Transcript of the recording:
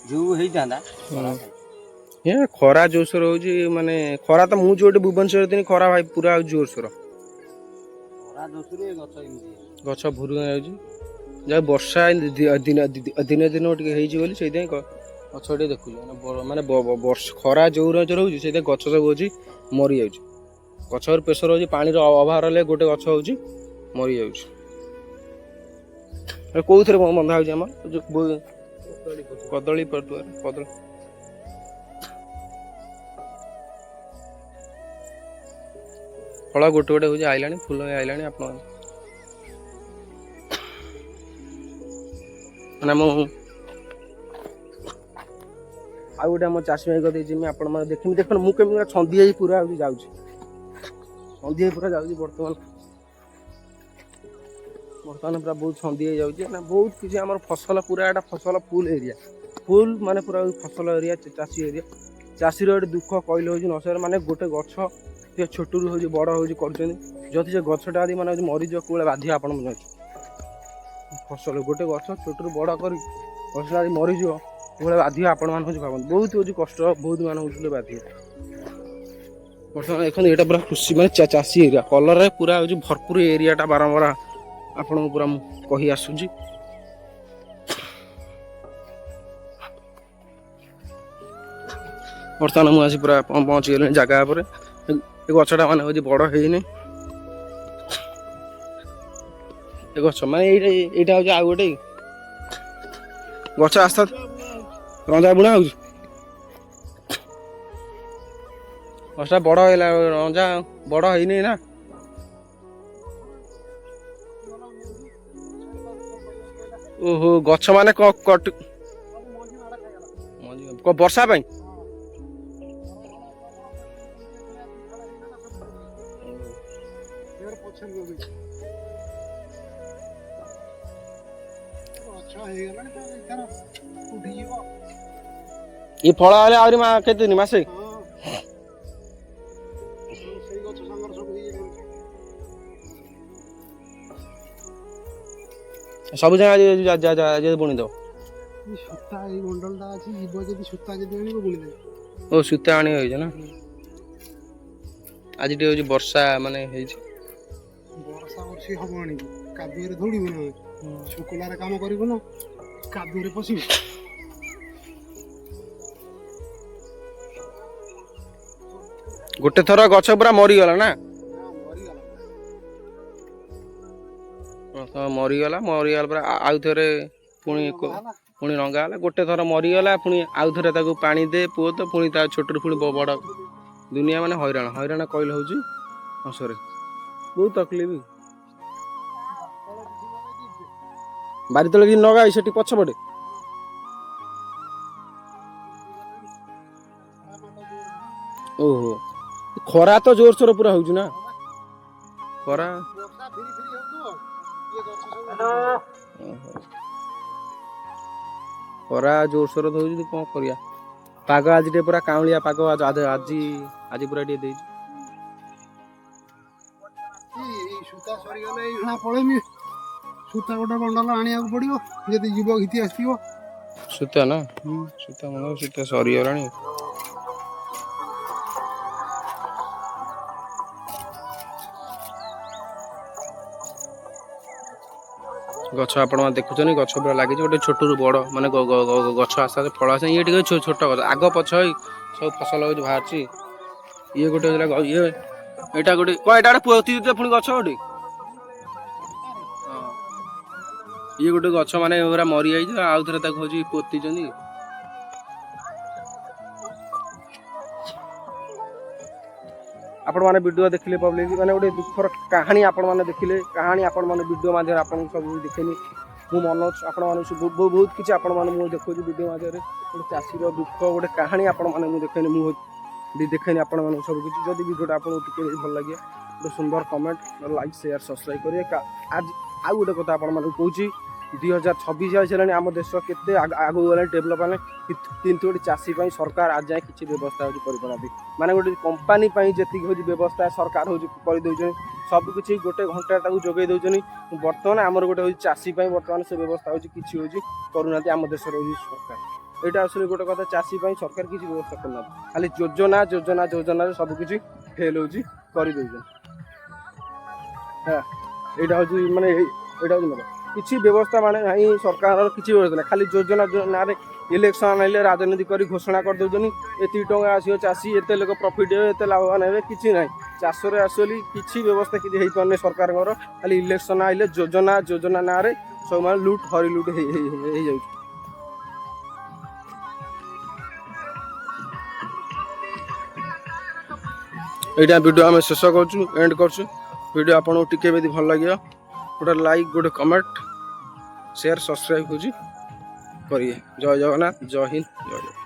जो हेई जांदा ये खरा जोरसोर हो माने खरा तो मुझे गोटे भुवनेश्वर दिन खरा भाई पूरा जोरसोर खरा दोसरे गछ इमती गछ भुरु जा वर्षा दिन दिन दिन बोली से गछ टे देखु माने खरा जोर जोर हो गछ सब हो मरी जा गचर प्रेसर हो पानी अभाव रहा गोटे गछ हो मरी जा कौ थे बंधा हो कदली कदली फल गोटे गोटे हूँ आईला फुल आईला आप गोटे आम चाषी भाई कदे आप देखी देख मुझे छंदी पूरा जाऊँ छंदी पूरा जाऊँ बर्तमान बर्तमान पूरा बहुत छंदी जाऊँगी ना बहुत किसी आम फसल पूरा एटा फसल फुल एरिया फुल माने पूरा फसल एरिया चाषी एरिया चाषी गोटे दुख कहले हूँ नसर माने गोटे गछ छोटू हूँ बड़ हूँ जदि से गछटा आदि माने मरीज कौन बाध्य आप फसल गोटे गछ छोटू बड़ कर गछटा आदि मरीज कौन बाध्य आपण मान भावत बहुत हूँ कष्ट बहुत मान हो बाध्य बर्तमान देखते यहाँ पूरा कृषि माने चाषी एरिया कलर पूरा हूँ भरपूर एरियाटा बारंबार आपन पूरा कही आसूची बर्तमान मुझे पूरा पहुँची गली जगह पर गछटा मान हूँ बड़ है गछ माने यहाँ हूँ आउ गोटे गछ आस्ता रंजा बुणा हो गछटा बड़ है रंजा बड़ है ना ओहो गछ माने कट वर्षा पाई ये फल हेले आहरी केते दिन मासे सब जगह बुणी दो सूता ये बंडलटा अछि जीव जदी सूता जदी आनी बुणी दे ओ सूता आनी होई ना आज टे होजी वर्षा माने हेई वर्षा वर्षी हबणी कादुए रे धोड़ी बना शुकुला रे काम करिबो ना कादुए रे पसी गोटे थर गछ पूरा मरी गला ना मरीगला मरीगला आउ थे पुणी रंगा गोटे थर मरीगला पुणी आउ थे पानी दे पुओ तो पुणी छोटू पुणी बड़ दुनिया माने हैरान हैरान कहले हूँ हसरे बहुत तकलीफ बारी तले कि नगा से पछपटे ओहो खरा तो जोर सोर पूरा हो ना खरा खरा जोर सोर दौर कौन करिया पाग आज पूरा काउलिया पाग आज आज पूरा टे सूता सरी गले एहा पळेमी सूता गोटे बंडल आनिया पड़िबो जदी जीव घिति आसीबो सूता ना सूता मन सूता सरी गलानी गछ आप देखुं गछ पूरा लगे गोटे छोटू बड़ माने गछ आस्ते फल आस ये छोट गछ आग पछ सब फसल हो बाहर ये गोटे ये यहाँ गोटे कौन पोती पुणी गछ गोटे ये गोटे गछ माने पूरा मरी जाइए आउ थे हूँ पोती आपण मैंने वीडियो देखिले पब्लिक माने गोटे दुखर कहानी आपण मैंने देखिले कहानी आपण मैंने वीडियो माध्यम आपन सब देखेनी मु मनोज आपण मैंने बहुत किसी आपण मैंने मुझे देखो वीडियो माध्यम गोटे चाषी दुख गोटे कहानी आपण मैंने मुझे देखेनी मुझे देखेनी आपण मैंने सब किसी जब वीडियोटा आपको भल लगे गोटे सुंदर कमेंट लाइक शेयर सब्सक्राइब करेंगे आज आउ गोटे कथा आपण मैंने कहूँ 2026 आसानी आम देश के आग गला डेभलप आने किंतु गोटे चाषी सरकार आज जाए किसी व्यवस्था होना माने गोटे कंपानी जी हूँ व्यवस्था सरकार हूँ करदे सबकि गोटे घंटा जोगे दौरान बर्तमान आमर गोटे हूँ चाषी बर्तमान से व्यवस्था हूँ किसी हूँ करूना आम देश सरकार ଏଇଟା ଆସୁନି ଗୋଟେ କଥା ଚାଷୀ ପାଇଁ ସରକାର କିଛି ବ୍ୟବସ୍ଥା କରୁନାହାନ୍ତି ଖାଲି ଯୋଜନା ଯୋଜନା ଯୋଜନାରେ ସବୁ କିଛି ଫେଲ୍ ହେଉଛି କରିଦେଉଛନ୍ତି ଏଇଟା ହେଉଛି ମାନେ ଏଇଟା ହେଉଛି ମାନେ କିଛି ବ୍ୟବସ୍ଥା ମାନେ ନାହିଁ ସରକାରର କିଛି ବ୍ୟବସ୍ଥା ନାହିଁ ଖାଲି ଯୋଜନା ନାଁରେ ଇଲେକ୍ସନ୍ ଆଣିଲେ ରାଜନୀତି କରି ଘୋଷଣା କରିଦେଉଛନ୍ତି ଏତିକି ଟଙ୍କା ଆସିବ ଚାଷୀ ଏତେ ଲୋକ ପ୍ରଫିଟ୍ ହେବେ ଏତେ ଲାଭବାନ ହେବେ କିଛି ନାହିଁ ଚାଷରେ ଆକ୍ଚୁଆଲି କିଛି ବ୍ୟବସ୍ଥା କିଛି ହେଇପାରୁନି ସରକାରଙ୍କର ଖାଲି ଇଲେକ୍ସନ୍ ଆଇଲେ ଯୋଜନା ଯୋଜନା ନାଁରେ ସବୁମାନେ ଲୁଟ୍ ହରିଲୁଟ୍ ହେଇଯାଉଛି ଏଇଟା ଭିଡ଼ିଓ ଆମେ ଶେଷ କରୁଛୁ ଏଣ୍ଡ କରୁଛୁ ଭିଡ଼ିଓ ଆପଣଙ୍କୁ ଟିକେ ବି ଭଲ ଲାଗିବ ଗୋଟେ ଲାଇକ୍ ଗୋଟେ କମେଣ୍ଟ ସେୟାର ସବସ୍କ୍ରାଇବ୍ ହେଉଛି କରିବେ ଜୟ ଜଗନ୍ନାଥ ଜୟ ହିନ୍ଦ ଜୟ ଜଗନ୍ନାଥ।